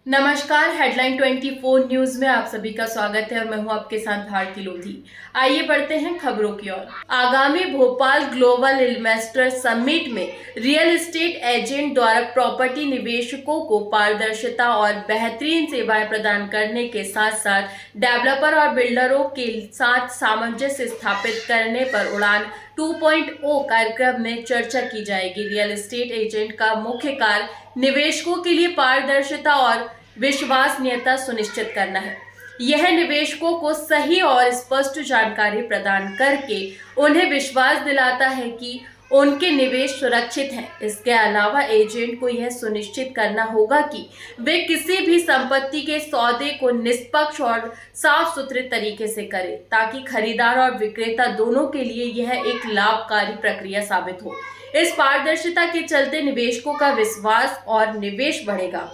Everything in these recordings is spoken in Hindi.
नमस्कार। हेडलाइन 24 न्यूज में आप सभी का स्वागत है और मैं हूं आपके साथ भारती लोधी। आइए बढ़ते हैं खबरों की ओर। आगामी भोपाल ग्लोबल इन्वेस्टर समिट में रियल एस्टेट एजेंट द्वारा प्रॉपर्टी निवेशकों को पारदर्शिता और बेहतरीन सेवाएं प्रदान करने के साथ साथ डेवलपर और बिल्डरों के साथ सामंजस्य स्थापित करने पर उड़ान 2.0 कार्यक्रम में चर्चा की जाएगी। रियल एस्टेट एजेंट का मुख्य कार्य निवेशकों के लिए पारदर्शिता और विश्वसनीयता सुनिश्चित करना है। यह निवेशकों को सही और स्पष्ट जानकारी प्रदान करके उन्हें विश्वास दिलाता है कि उनके निवेश सुरक्षित हैं। इसके अलावा एजेंट को यह सुनिश्चित करना होगा कि वे किसी भी संपत्ति के सौदे को निष्पक्ष और साफ सुथरे तरीके से करें ताकि खरीदार और विक्रेता दोनों के लिए यह एक लाभकारी प्रक्रिया साबित हो। इस पारदर्शिता के चलते निवेशकों का विश्वास और निवेश बढ़ेगा,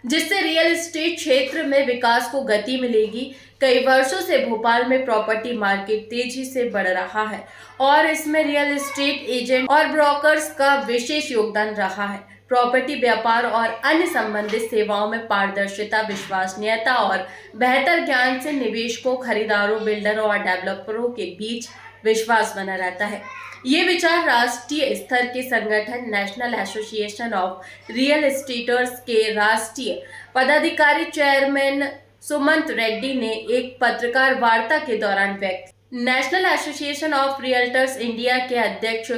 जिससे रियल एस्टेट क्षेत्र में विकास को गति मिलेगी। कई वर्षों से भोपाल में प्रॉपर्टी मार्केट तेजी से बढ़ रहा है और इसमें रियल एस्टेट एजेंट और ब्रोकर्स का विशेष योगदान रहा है। प्रॉपर्टी व्यापार और अन्य संबंधित सेवाओं में पारदर्शिता, विश्वसनीयता और बेहतर ज्ञान से निवेशकों, खरीदारों, बिल्डरों और डेवलपरों के बीच विश्वास बना रहता है। ये विचार राष्ट्रीय स्तर के संगठन नेशनल एसोसिएशन ऑफ रियल एस्टेटर्स के राष्ट्रीय पदाधिकारी चेयरमैन सुमंत रेड्डी ने एक पत्रकार वार्ता के दौरान व्यक्त। National association of realtors India के अध्यक्ष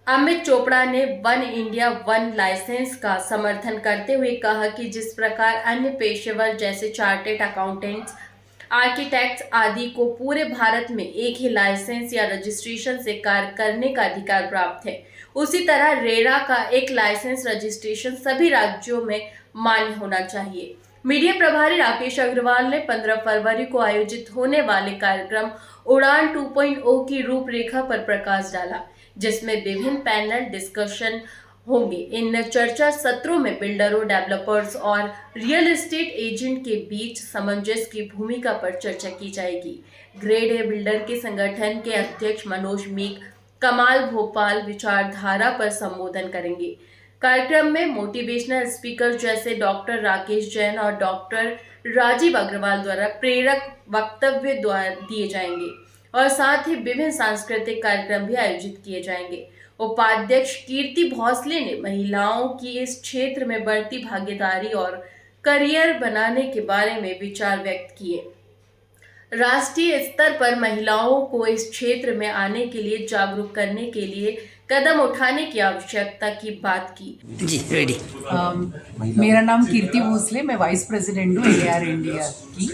अमित चोपड़ा ने वन इंडिया वन लाइसेंस का समर्थन करते हुए कहा कि जिस प्रकार अन्य पेशेवर जैसे चार्टेड अकाउंटेंट्स, आर्किटेक्ट्स आदि को पूरे भारत में एक ही लाइसेंस या रजिस्ट्रेशन से कार्य करने का अधिकार प्राप्त है, उसी तरह रेरा का एक लाइसेंस रजिस्ट्रेशन सभी राज्यों में मान्य होना चाहिए। मीडिया प्रभारी राकेश अग्रवाल ने 15 फरवरी को आयोजित होने वाले कार्यक्रम उड़ान 2.0 की रूपरेखा पर प्रकाश डाला, जिसमें विभिन्न पैनल डिस्कशन होंगे। इन चर्चा सत्रों में बिल्डरों, डेवलपर्स और रियल एस्टेट एजेंट के बीच सामंजस्य की भूमिका पर चर्चा की जाएगी। ग्रेड ए बिल्डर के संगठन के अध्यक्ष मनोज मीक कमाल भोपाल विचारधारा पर संबोधन करेंगे। कार्यक्रम में मोटिवेशनल स्पीकर जैसे डॉक्टर राकेश जैन और डॉक्टर राजीव अग्रवाल द्वारा प्रेरक वक्तव्य दिए जाएंगे और साथ ही विभिन्न सांस्कृतिक कार्यक्रम भी आयोजित किए जाएंगे। उपाध्यक्ष कीर्ति भोसले ने महिलाओं की इस क्षेत्र में बढ़ती भागीदारी और करियर बनाने के बारे में विचार व्यक्त किए। राष्ट्रीय स्तर पर महिलाओं को इस क्षेत्र में आने के लिए जागरूक करने के लिए कदम उठाने की आवश्यकता की बात की। जी रेडी। मेरा नाम कीर्ति भोसले, मैं वाइस प्रेसिडेंट हूँ AR इंडिया की,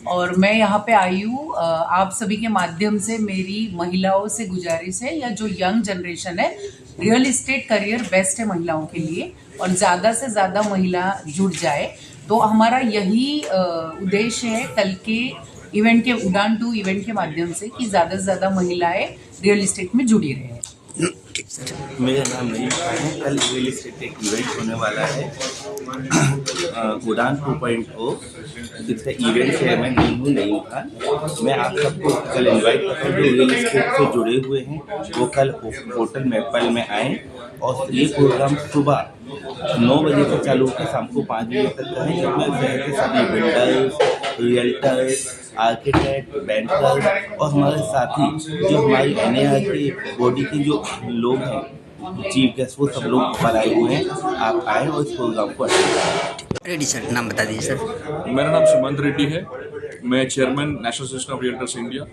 और मैं यहाँ पे आई हूँ आप सभी के माध्यम से मेरी महिलाओं से गुजारिश है, या जो यंग जनरेशन है, रियल एस्टेट करियर बेस्ट है महिलाओं के लिए और ज़्यादा से ज़्यादा महिला जुड़ जाए। तो हमारा यही उद्देश्य है कल के इवेंट के उड़ान 2 इवेंट के माध्यम से कि ज़्यादा से ज़्यादा महिलाएं रियल एस्टेट में जुड़ी रहें। मेरा नाम नईम खान है। कल रियल एस्टेट एक इवेंट होने वाला है उड़ान 2.0, जिसका इवेंट चेयरमैन मैं हूँ नईम खान। मैं आप सबको कल इनवाइट करता हूँ जो रियल एस्टेट से जुड़े हुए हैं, वो कल होटल मैपल में आएँ और ये प्रोग्राम सुबह 9 बजे से चालू होकर शाम को 5 बजे तक का है, जिसमें शहर के सभी बिल्डर्स, रियल्टर्स, आर्किटेक्ट, बैंकर्स और हमारे साथी जो हमारी NAR की बॉडी के जो लोग हैं, चीफ गेस्ट, वो सब लोग पर आए हुए हैं। आप आए और इस प्रोग्राम को रेडी सर, नाम बता दीजिए सर। मेरा नाम सुमंत रेड्डी है, मैं chairman national association of realtors India,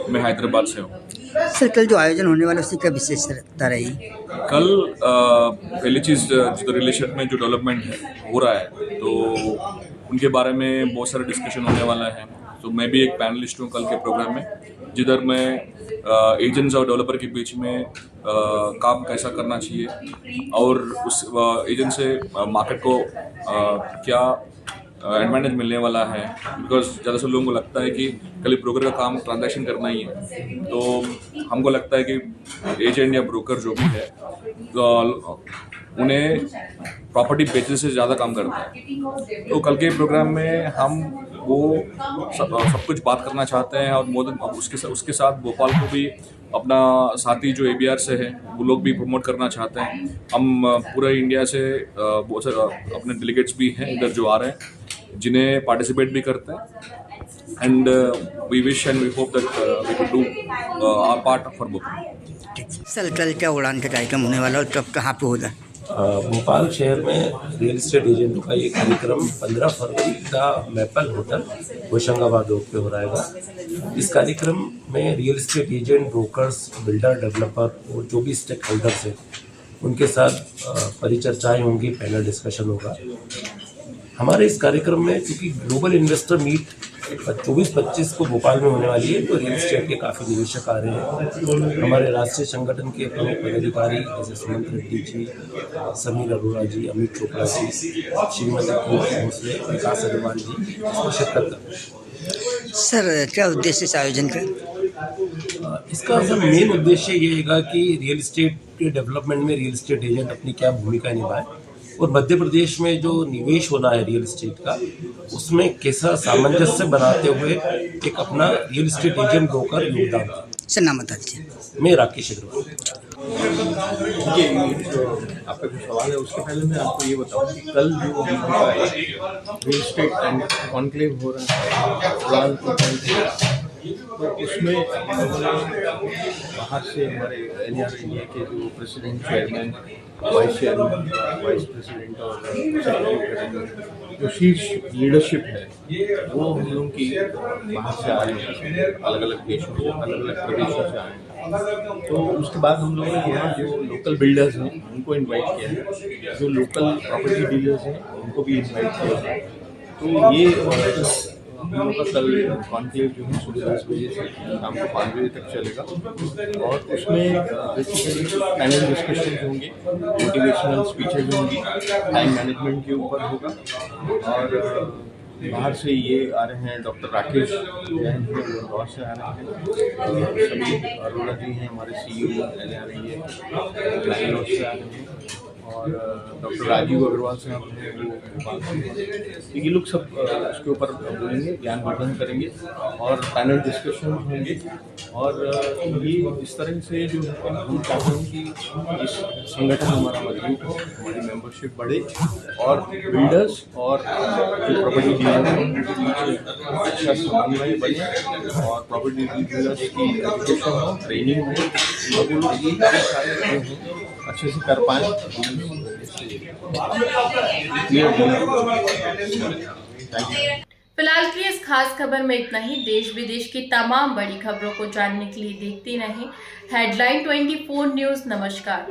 मैं हैदराबाद से हूँ। सर कल जो आयोजन होने वाला है उसकी क्या विशेषता रही? कल पहली चीज़ जो रियल एस्टेट में जो डेवलपमेंट हो रहा है, तो उनके बारे में बहुत सारा डिस्कशन होने वाला है। तो मैं भी एक पैनलिस्ट हूँ कल के प्रोग्राम में, जिधर मैं एजेंट्स और डेवलपर के बीच में काम कैसा करना चाहिए और उस एजेंट से मार्केट को क्या एडवांटेज मिलने वाला है। बिकॉज ज़्यादा से लोगों को लगता है कि कल ब्रोकर का काम ट्रांजैक्शन करना ही है, तो हमको लगता है कि एजेंट या ब्रोकर जो भी है उन्हें प्रॉपर्टी बेचने से ज़्यादा काम करता है। तो कल के प्रोग्राम में हम वो सब कुछ बात करना चाहते हैं। और मोर देन उसके साथ भोपाल को भी अपना साथी जो ABR से है वो लोग भी प्रमोट करना चाहते हैं। हम पूरे इंडिया से बहुत सारे अपने डेलीगेट्स भी हैं इधर जो आ रहे हैं, जिन्हें पार्टिसिपेट भी करते हैं। And we wish and we hope that we can do our part for Bhopal. Sir कल क्या उड़ान का कार्यक्रम होने वाला और कब कहाँ पे होगा? भोपाल शहर में रियल एस्टेट एजेंटों का ये कार्यक्रम 15 फरवरी का मैपल होटल होशंगाबाद रोड पे हो रहेगा। इस कार्यक्रम में real estate agent, brokers, builder, developer और जो भी स्टेक होल्डर्स हैं उनके साथ परिचर्चाएं होंगी, पैनल डिस्कशन होगा। हमारे इस कार्यक्रम में चूँकि ग्लोबल इन्वेस्टर मीट 24-25 को भोपाल में होने वाली है, तो रियल एस्टेट के काफ़ी निवेशक आ रहे हैं। हमारे राष्ट्रीय संगठन के प्रमुख पदाधिकारी जैसे सुमंत रेड्डी जी, समीर अरोड़ा जी, अमित चोपड़ा जी, श्रीमती कीर्ति भोसले, विकास अग्रवाल जी इसमें शिरकत कर रहे हैं। सर क्या उद्देश्य इस आयोजन का? इसका मेन उद्देश्य ये हैगा कि रियल एस्टेट के डेवलपमेंट में रियल एस्टेट एजेंट अपनी क्या भूमिका निभाए और मध्य प्रदेश में जो निवेश होना है रियल एस्टेट का, उसमें कैसा सामंजस्य बनाते हुए एक अपना रियल एस्टेट एजेंट ब्रोकर योगदान दें। सर नाम बता दीजिए। मैं राकेश अग्रवाल। देखिए, जो आपका जो सवाल है उसके पहले मैं आपको ये बताऊं कि कल जो रियल एस्टेट एंड कॉन्क्लेव हो रहा है उड़ान को, तो उसमें बाहर से हमारे NAR इंडिया के जो president, chairman, vice chairman, vice president और सेक्रेटरी जो शीर्ष लीडरशिप है वो हम लोग की बाहर से आ रहे हैं, अलग अलग देशों से, अलग अलग प्रदेशों से आए हैं। तो उसके बाद हम लोगों ने यहाँ जो लोकल बिल्डर्स हैं उनको इनवाइट किया है, जो लोकल प्रॉपर्टी डीलर्स हैं उनको भी इनवाइट किया है। तो ये हम लोग का कल कॉन्क्लेव जो है सुबह 10 बजे से शाम को 5 बजे तक चलेगा और उसमें बेसिकली पैनल डिस्कशन होंगे, मोटिवेशनल स्पीचेज होंगी, टाइम मैनेजमेंट के ऊपर होगा। और बाहर से ये आ रहे हैं डॉक्टर राकेश जैन वो इंदौर से आ रहे हैं, समीर अरोड़ा जी हैं हमारे CEO NAR बैंगलोर से आ रहे हैं और डॉक्टर राजीव अग्रवाल साहब हैं वो भोपाल से। ये लोग सब उसके ऊपर बोलेंगे, ज्ञानवर्धन करेंगे और पैनल डिस्कशन होंगे। और ये इस तरह से जो है हम चाहते हैं कि इस संगठन हमारा मजबूत हो, हमारी मेंबरशिप बढ़े और बिल्डर्स और जो प्रॉपर्टी डीलर्स हैं उनके बीच अच्छा समन्वय बने और प्रॉपर्टी डीलर्स की एजुकेशन हो, ट्रेनिंग हो, लोगों को सारे जो हैं अच्छे से कर पाएँ। फिलहाल की इस खास खबर में इतना ही। देश विदेश की तमाम बड़ी खबरों को जानने के लिए देखते रहें हेडलाइन 24 न्यूज़। नमस्कार।